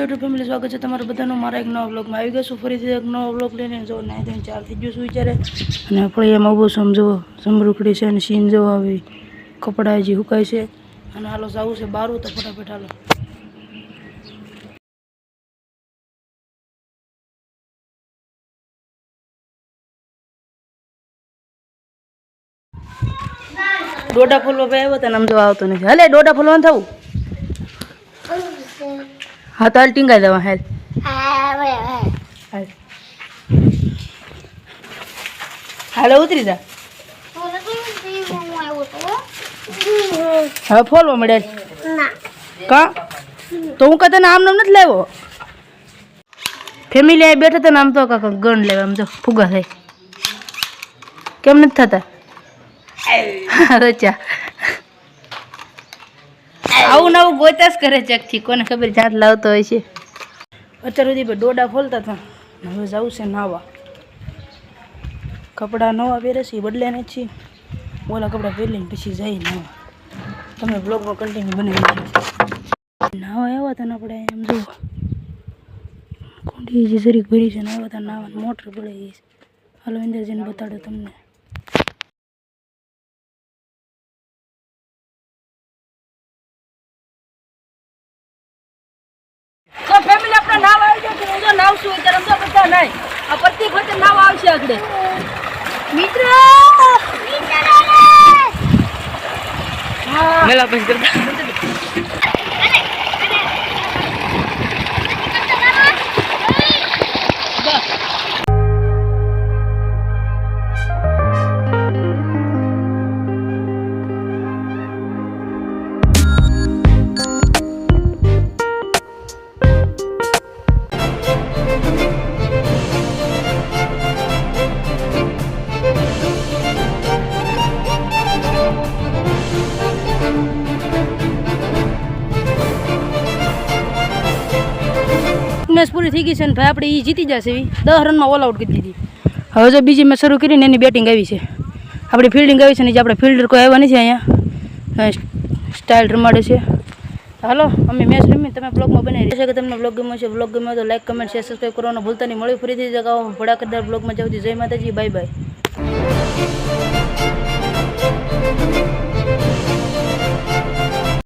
YouTube family સ્વાગત છે તમારું બધાનું મારા એક નવા વ્લોગમાં આવી ગયો છું ફરીથી એક નવો વ્લોગ લઈને જો નાઈ ધોઈને ચાર થઈ ગયું છું વિચારે અને આપણે એમ ઊભું સમજો સમરૂખડી છે અને સીન જો આવી કપડાં હજી સુકાય છે અને હાલો જવું છે બારું તો ફટાફટ હાલો ડોડા ફૂલવા ભાઈ આવ્યો તને આમ જો આવતો નથી હલે ડોડા ફૂલવાનું થવું હા તો હાલ ટીંગાઈ દેવા હાલ હાલો ઉતરી જા હવે ફોલવા મળે કા તો હું કદાચ આમ નામ નથી લાવ્યો ફેમિલી અહીં બેઠા હતા ને આમ તો કાકા ગણ લેવા આમ તો ફુગા થાય કેમ નથી થતા અચ્છા આવું નવું ગોતાશ કરે ચકથી કોને ખબર જાત લાવતો હોય છે અત્યાર સુધી ડોડા ફોલતા હતા હવે જવું છે નાવા કપડાં નવા પહેરે છે બદલે ને છીએ ઓલા કપડાં પહેરીને પછી જઈ નાવા તમે બ્લોગમાં કન્ટિન્યુ બનાવી નાવા આવ્યા હતા ને આપણે એમ જુઓ કુંડી જે જરીક ભરી છે ને આવ્યા હતા નાવા મોટર પડે ગઈ છે હાલો અંદર જઈને બતાડો તમને તો ફેમિલી આપણા નાવ આવી જાય છે હું જો નાવ છું અત્યારે સમજો બધા નહીં આ પ્રત્યેક વખતે નાવ આવશે આગળ મિત્ર મેલા પછી કરતા મેચ પૂરી થઈ ગઈ છે ને ભાઈ આપણે એ જીતી જશે 10 રનમાં ઓલ આઉટ કરી દીધી હવે જો બીજી મેચ શરૂ કરીને એની બેટિંગ આવી છે આપણી ફિલ્ડિંગ આવી છે ને જે આપણે ફિલ્ડર કોઈ આવ્યા નથી અહીંયા સ્ટાઇલ રમાડે છે હાલો અમે મેચ રમી તમે બ્લોગમાં બનાવી રહ્યા છે કે તમને બ્લોગ ગમ્યો છે બ્લોગ ગમ્યો તો લાઈક કમેન્ટ શેર સબસ્ક્રાઈબ કરવાનું ભૂલતા નહીં મળી ફરીથી જગાવો ભડાકદાર બ્લોગમાં જાવ જય માતાજી બાય બાય